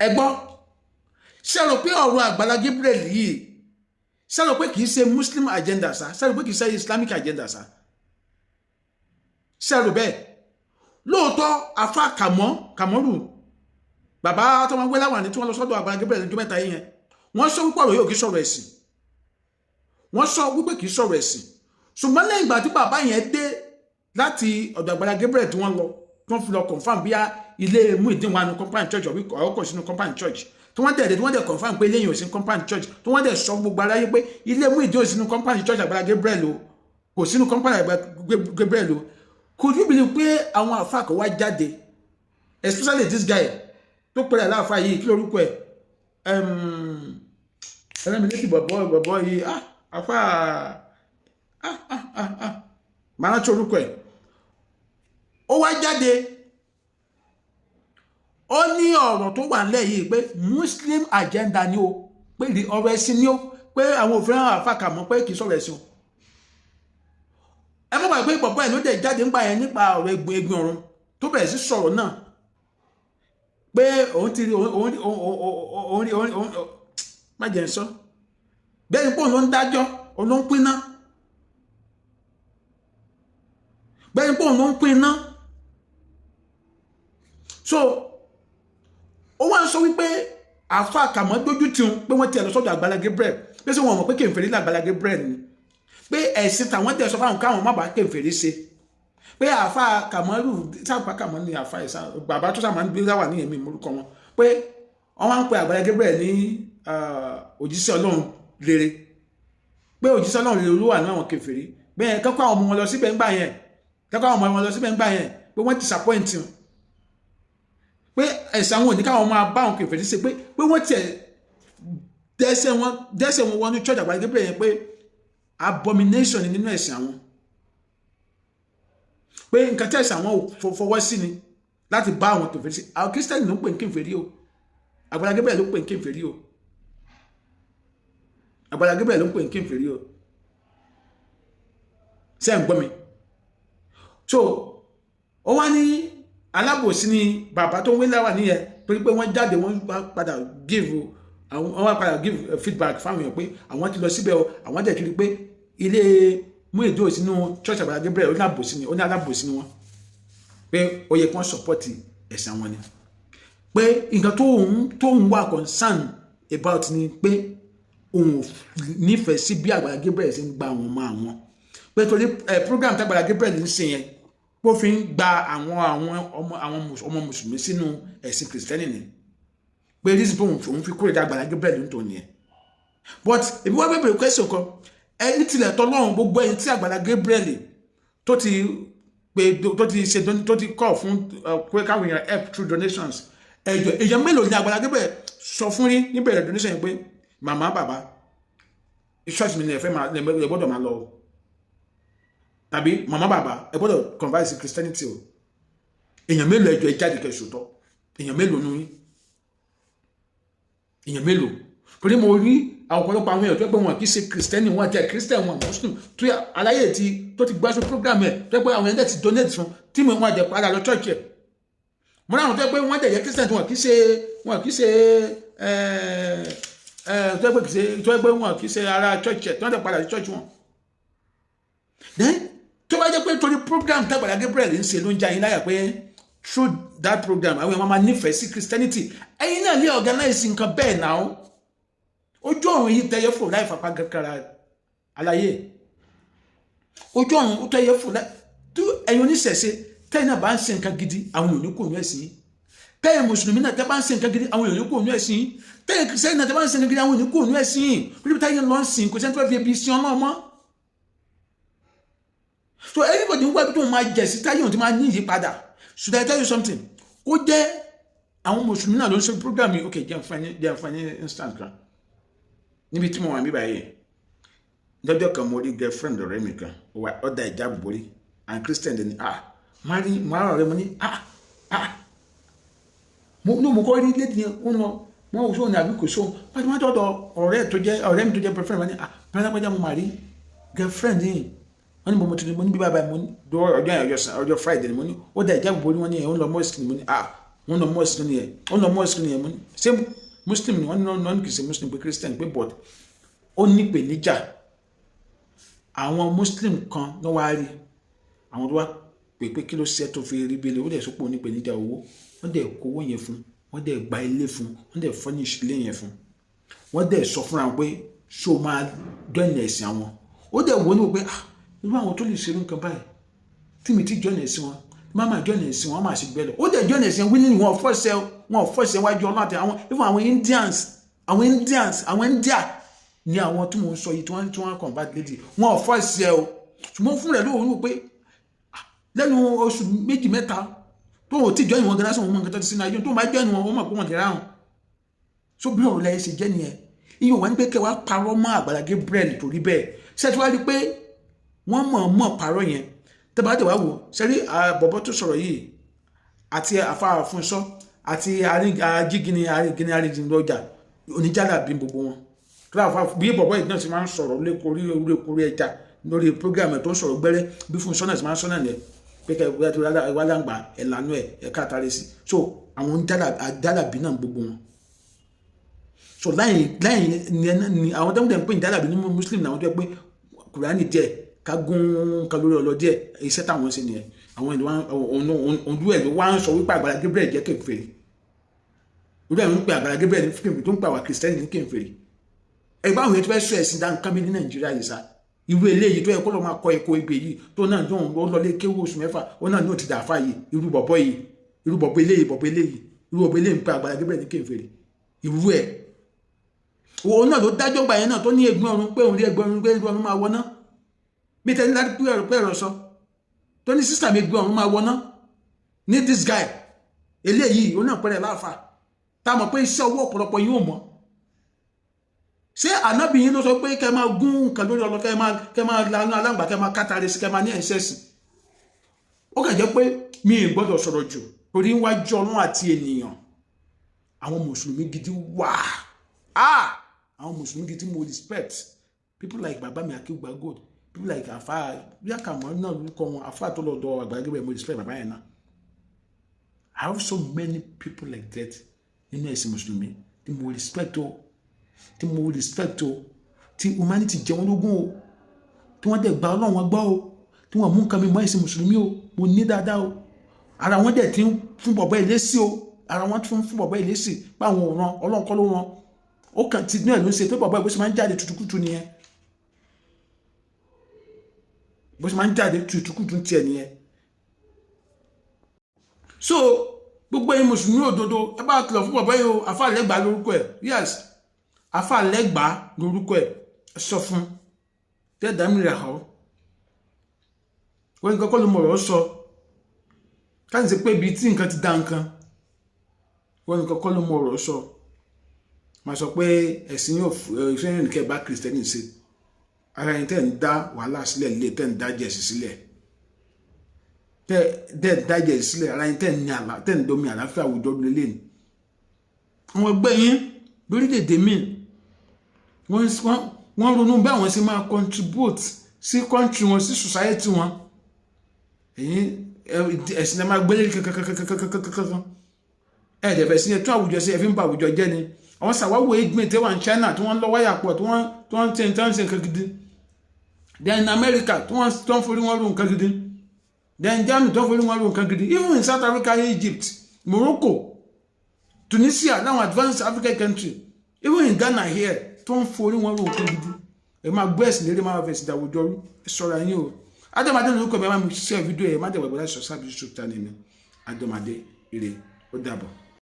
ẹ gbọ́ ṣé rò pé ọ̀rọ̀ Àgbàlá Gabriel yìí ṣé rò pé kìí ṣe Muslim agenda sá ṣé rò pé kìí ṣe Islamic agenda sá ṣé rò bẹ́ẹ̀ lóòótọ́ àfa Kàmọ́rù bàbá tó wọn gbé láwọn ní tí wọ́n lọ sọ́dọ̀ Àgbàlá Gabriel lọ́jọ́ mẹ́ta yìí yẹn wọ́n sọ wípé ọ̀rọ̀ yóò kìí sọ̀rọ̀ ẹ̀sìn wọ́n sọ wípé kìí sọ̀rọ̀ ẹ̀sìn ṣùgbọ́n lẹ́yìn ìgbà tí bàbá yẹn dé láti ọ̀dọ̀ Àgbàlá Gabriel tí wọ́n lọ tí wọ́n fi lọ confam bí ilé Muyideen wà ní compound church ọ̀bí ọkọ̀ sínú compound church tí wọ́n dẹ̀ confam pé lẹ́yìn òsín compound church tí wọ́n dẹ̀ sọ gbogbo aráyé pé ilé Muyideen òsínú compound church Àgbàlá Gabriel o kò sínú compound Àgbàlá Gabriel o could you believe pé àwọn àfáà kan wá jáde especially this guy tó pẹ̀lú aláàfáà yìí kí lórúkọ ẹ̀ ẹlẹ́mi létí bọ̀bọ̀ yìí àfáà màá rántí orúkọ ẹ̀ ó wá jáde ó ní ọ̀rọ̀ tó wà nílẹ̀ yìí pé Muslim agenda ni o pé ọ̀rọ̀ ẹ̀sìn ni o pé àwọn òfin àwọn àfàkà mọ́ pé kì í sọ̀rọ̀ ẹ̀sìn o ẹ mọ̀ báyìí pé bọ̀bọ̀ ẹ̀ ló dẹ̀ jáde nípa yẹn nípa ọ̀rọ̀ egbin ọ̀run tó bẹ̀rẹ̀ sí sọ̀rọ̀ náà pé òun ti rí òun má jẹ́ sọ bẹ́ẹ̀ ni pé òun ló ń dájọ́ òun ló ń pínná bẹ́ẹ̀ ni pé òun ló ń pínná so ó wá ń sọ wípé àfa Kàmọ́ dójú tì ń pé wọ́n ti ẹ̀ lọ sọ́dọ̀ Àgbàlá Gabriel pé sọ wọn mọ̀ pé kèfèrí ní Àgbàlá Gabriel ni pé ẹ̀sìn tàwọn tẹ̀ sọ fáwọn káwọn má bàa kèfèrí ṣe pé àfa Kàmọ́rù sáàpá Kàmọ́ ní àfa ìsá bàbá tó sáà máa ń gbé láwà ní ẹ̀mí morúkọ wọn pé wọ́n wá ń pe Àgbàlá Gabriel ní òjíṣẹ́ Ọlọ́run rere pé òjíṣẹ́ Ọlọ́run rere olúwa ní àwọn kèfèrí bẹ́ẹ̀ kẹ́kọ̀ọ́ àwọn ọmọ wọn lọ síbẹ̀ ń gbà yẹn pé wọ́n disappoint wọn pé ẹ̀sìn àwọn òní káwọn máa bá àwọn kèfèrí ṣe pé wọ́n tiẹ̀ dẹ́sẹ̀ wọn wọnú church Àgbàlá Gabriel yẹn pé abomination nínú ẹ̀sìn àwọn pé nǹkan tí ẹ̀sìn àwọn fọwọ́ sí ni láti bá àwọn kèfèrí ṣe àwọn Christian ló ń pè ní kèfèrí o Àgbàlá Gabriel ló ń pè ní kèfèrí o Àgbàlá Gabriel ló ń pè ní kèfèrí o ṣé ń gbọ́ mi so ó wá ní alábòsí ni bàbá tó ń wé láwà níyẹn torí pé wọ́n jáde wọ́n padà give feedback fáwọn èèyàn pé àwọn ti lọ síbẹ̀ o àwọn dẹ̀ kiri pé ilé Muyideen sínú church Àgbàlá Gabriel ó ní alábòsí ni wọ́n pé ó yẹ kí wọ́n support ẹ̀sìn àwọn ni pé nǹkan tó ń wà concern about ni pé òun nífẹ̀ẹ́ sí bí Àgbàlá Gabriel ṣe ń gba àwọn ọmọ àwọn pé torí program tí Àgbàlá Gabriel ń ṣe yẹn kó fi ń gba àwọn mùsùlùmí sínú ẹ̀sìn kìrìsìtẹ́nì ni pé reason tó òun fi kúrò dá Àgbàlá Gabriel ń tò nìyẹn but èmi wá bẹ̀rẹ̀ question kan ẹni tilẹ̀ tọ́lọ́run gbogbo ẹni tí Àgbàlá Gabriel tó ti kọ́ fún pé káwọn èèyàn help through donations èèyàn mélòó ni Àgbàlá Gabriel sọ fún rí níbẹ̀rẹ̀ donation yẹn pé màmá bàbá church mi ni ẹ̀fẹ́ ẹ gbọ́dọ̀ máa lọ o tàbí màmá bàbá ẹ gbọ́dọ̀ convert sí Christianity o èèyàn mélòó ẹjọ́ ẹ jáde kẹsùtọ́ èèyàn mélòó nú yín èèyàn mélòó torí mo rí àwọn ọ̀pọ̀lọpọ̀ àwọn èèyàn tó pé wọn kì í ṣe Christian wọn àti Christian wọn Muslim tó yà aláyè tó ti gbáṣọ program ẹ tó pé àwọn ẹ̀dẹ̀ ti donate fún tí mo wọn jẹ padà lọ church ẹ mo ráwọn tó pé wọn dẹ̀ yẹ Christian tí wọn kì í ṣe tó pé wọn kì í ṣe ara church ẹ tí wọn dẹ̀ padà sí church wọn then tó bá jẹ́ pé torí program tí Àgbàlá Gabriel ń ṣe ló ń já yín láyà pé through that program àwọn èèyàn máa nífẹ̀ẹ́ sí Christianity ẹ̀yin náà lè organize nǹkan bẹ́ẹ̀ náà ojú ọ̀run yìí tẹ́yẹ fò láì fapá gẹ́gẹ́ra aláyé ojú ọ̀run ó tẹ́yẹ fò láì tó ẹ̀yin oníṣẹ̀ṣe tẹ́yìn náà bá ń ṣe nǹkan gidi àwọn èèyàn ní kò ní ẹ̀sìn tẹ́yìn mùsùlùmí náà tẹ́ bá ń ṣe nǹkan gidi àwọn èèyàn ní kò ní ẹ̀sìn tẹ́yìn kìrìsìtẹ́nì náà tẹ́ bá ń ṣe nǹkan gidi àwọn èèyàn ní kò ní ẹ̀sìn lórí tẹ́yìn lọ ń sìn kò sẹ́ni tó fi ebi sí ọ náà mọ́ so everybody ń wá bí tó máa jẹ̀ sí táyé òun ti máa ní ìyípadà should I tell you something ó jẹ́ àwọn mùsùlùmí náà ló ń ṣe program yìí ok jẹ́ àǹfààní instant kan níbi tí mo wà níbà yìí lọ́jọ́ kan mo rí girlfriend ọ̀rẹ́ mi kan ọ̀dà ìjáàbù borí and Christian dẹ̀ ni máa ọ̀rẹ́ mo ní mo kọ́ rí lédi yẹn wọ́n lọ wọ́n ò sóhun ní àbí kò sóhun pàtó máa tọ́tọ̀ ọ̀rẹ́ mi tó jẹ́ boyfriend wọn ni pẹ́lápẹ́já mo máa rí girlfriend yìí wọ́n ní mo ti ní mo ní bí bàbá mo ní ọjọ́ Friday ni mo ní ó dà ìjáàbù borí wọn ní ẹ̀hún lọ mosque ni mo ní wọ́n lọ mosque ni ẹ̀ wọ́n lọ mosque ni ẹ̀ ṣé muslim ni wọ́n kì í ṣe muslim pé christian pé but ó ní ìpèníjà àwọn muslim kan ló wá rí àwọn tó wá pé kí ló ṣe tó fi rí bílẹ̀ ó dẹ̀ sọ́pọ̀ ní ìpèníjà owó wọ́n dẹ̀ kówó yẹn fún wọ́n dẹ̀ gba ilé fún wọ́n dẹ̀ furnish ilé yẹn fún wọ́n dẹ̀ sọ fúnra wọn pé ṣó máa join ẹ̀sìn àwọn ó dẹ̀ wọ́n ní wọ́n pé irú àwọn tó lè ṣe nǹkan báyìí tí mi ti join ẹ̀sìn wọn máa join ẹ̀sìn wọn máa ṣe gbẹ́ lọ ó dẹ̀ join ẹ̀sìn winning wọn fọ́ọ̀ṣẹ́ wájú ọlọ́tẹ̀ àwọn India ni àwọn tí mo ń sọ yìí tí wọ́n convert lady wọn fọ́ọ̀ṣẹ́ o ṣùgbọ́n fún rẹ̀ lóòrùn pé lẹ́nu oṣù méjì mẹ́ta tó ò tí join wọn gan lásán wọn nǹkan tó ti sínú ayé tó máa join wọn mọ̀ pé wọ́n ti ráhùn so bí ọ̀rọ̀ lẹ́yìn ṣe jẹ́ nìyẹn iye wà ní pé kẹwàá parọ́ mọ́ Àgbàlá Gabriel torí bẹ́ẹ̀ ṣẹ́tí wá rí pé wọ́n mọ̀ parọ́ yẹn tẹ́bà tẹ́wàá wò ṣẹ́rí bọ̀bọ̀ tó sọ̀rọ̀ yìí àti àfáà Fúnṣọ́ àti ajígini arìgini lọ́jà oníjàlá bí gbogbo wọn bí bọ̀bọ̀ yìí náà ti máa ń sọ̀rọ̀ lórí ẹja lórí program tó ń sọ̀rọ̀ gbẹ́rẹ́ bí Fúnṣọ́ náà ti máa ń sọ́nà yẹn pé kẹwàá tó wá láǹgbà ẹ̀lànà ẹ̀ka àtàrí sí so àwọn jàlá bí náà gbogbo wọn so láyìn ni àwọn tẹ́wọ́n tẹ́ ń pè ní jàlá bí ní muslim náà wọ́n tẹ́ pé kùránì díẹ̀ ká gún kan lórí ọlọ díẹ̀ iṣẹ́ táwọn ṣe nìyẹn àwọn ìlú ọdún ẹ̀ ló wá ń sọ wípé Àgbàlá Gabriel jẹ́ kèfèrí lórí ẹ̀ ń pè Àgbàlá Gabriel ní kèfèrí tó ń pè àwọn kìrìsìtẹ́nì ní kèfèrí ẹgbẹ́ àwọn ètò fẹ́ sọ ẹ̀sìn dáhùn kámi ní Nàìjíríà yìí sá irú eléyìí tó yẹ kó lọ máa kọ ẹ̀kọ́ ebè yìí tó náà tó ń lọ lé kéwú oṣù mẹ́fà ó náà ní ti dàáfà yìí irú bọ̀bọ̀ eléyìí ń pè Àgbàlá Gabriel ní kèfèrí irú ẹ̀ òun náà ló dájọ́ gbà yẹn náà tó ní ègún ọ̀run pé òun rí ẹgbẹ́ ọ̀run pé ẹgbẹ́ ọ̀run máa wọná bí tẹ́lẹ̀ láti pé ẹ̀rọ sọ tó ní sísà mi gbé ọ̀run máa wọná ní this guy eléyìí òun náà pẹ̀lẹ̀ láàfà tá a mọ̀ pé iṣẹ́ owó ọ̀pọ̀lọpọ̀ yóò mọ̀ ṣé ànábì yín ló sọ pé kẹ́ máa gún nǹkan lórí ọlọ kẹ́ máa lanu aláǹgbá kẹ́ máa kátàrí sí kẹ́ máa ní ẹ̀ṣẹ̀sì ó kàn jẹ́ pé mi ì gbọ́dọ̀ sọ̀rọ̀ jù torí wájú Ọlọ́run àti ènìyàn àwọn mùsùlùmí gidi wà àwọn mùsùlùmí gidi mo respect people like baba mi Akeugba Gold people like afa yakamo náà lórúkọ wọn afa tó lọ dọ Àgbàlá Gabriel mo respect baba yẹn náà I have so many people like that nínú ẹ̀sìn mùsùlùmí tí mo respect o tí humanity jẹ wọn lógún o tí wọ́n dẹ̀ gba Ọlọ́run wọn gbọ́ o tí wọ́n mú nǹkan mi mọ́ ẹ̀sìn mùsùlùmí o mo ní dáadáa o ara wọn dẹ̀ ti ń fún bọ̀bọ̀ ìlésì o ara wọn tún fún bọ̀bọ̀ ìlésì pé àwọn òran Ọlọ́run kọ́ ló ran ó kàn ti náà ló ń ṣe pé bọ̀bọ̀ ìbó ṣe máa ń jáde tutukutu nìyẹn bó ṣe máa ń jáde tutukutu tiẹ̀ nìyẹn so gbogbo ẹ̀yin mùsùlùmí òdodo ẹ bá kìlọ̀ fún bọ̀bọ̀ yìí o Àfáà Lẹ́gbàá lórúkọ ẹ̀ yes Àfáà Lẹ́gbàá lórúkọ ẹ̀ sọ fún tẹ́ẹ̀dá mi rà ọ́ wọ́n nǹkan kọ́ ló mọ̀ ọ̀rọ̀ sọ káàdì sí pé ibi tí nǹkan ti dá nǹkan wọ́n nǹkan kọ́ ló mọ̀ ọ̀rọ̀ sọ máa sọ pé ẹ̀sìn yóò fẹ́ràn nìkẹ́ bá kìrìsìtẹ́nì ṣe ara yẹn tẹ́ ń dá wàhálà sílẹ̀ lé tẹ́ ń dá jẹ̀sì sílẹ̀ tẹ́ dá jẹ̀sì sílẹ̀ ara yẹn tẹ́ ń domi àlàáfíà àwùjọ lélẹ̀ ni àwọn ẹgbẹ́ yín lórílẹ̀‐èdè míì wọ́n ronú bí àwọn ṣe máa contribute sí country wọn sí society wọn ẹ̀sìn ẹ̀ máa gbélé kankan ẹ̀ẹ́dẹ̀fẹ̀ sí ẹ̀ tún àwùjọ sí ẹ̀fín bá àwùjọ jẹ́ ni àwọn sàwáwò ìgbìn tí wọ́n China tí wọ́n lọ wáyà pọ̀ tí wọ́n ń tẹ́ nǹkan gidi then America tí wọ́n forí wọn rú nǹkan gidi then Germany tí wọ́n forí wọn rú nǹkan gidi even in South Africa, Egypt, Morocco, Tunisia láwọn advanced African country even in Ghana here tí wọ́n forí wọn rú nǹkan gidi ẹ máa gbọ́ ẹ̀sìn lédè máa fẹ̀sìn àwùjọ rú ẹ ṣọ́ra yín o Adémadé lórúkọ mi ẹ máa mi ṣiṣẹ́ fídíò ẹ má dẹ̀ wẹ̀ bọ́lá ṣọ́ṣà bí ṣùtà ní mi Adémadé ire ó dàbọ̀.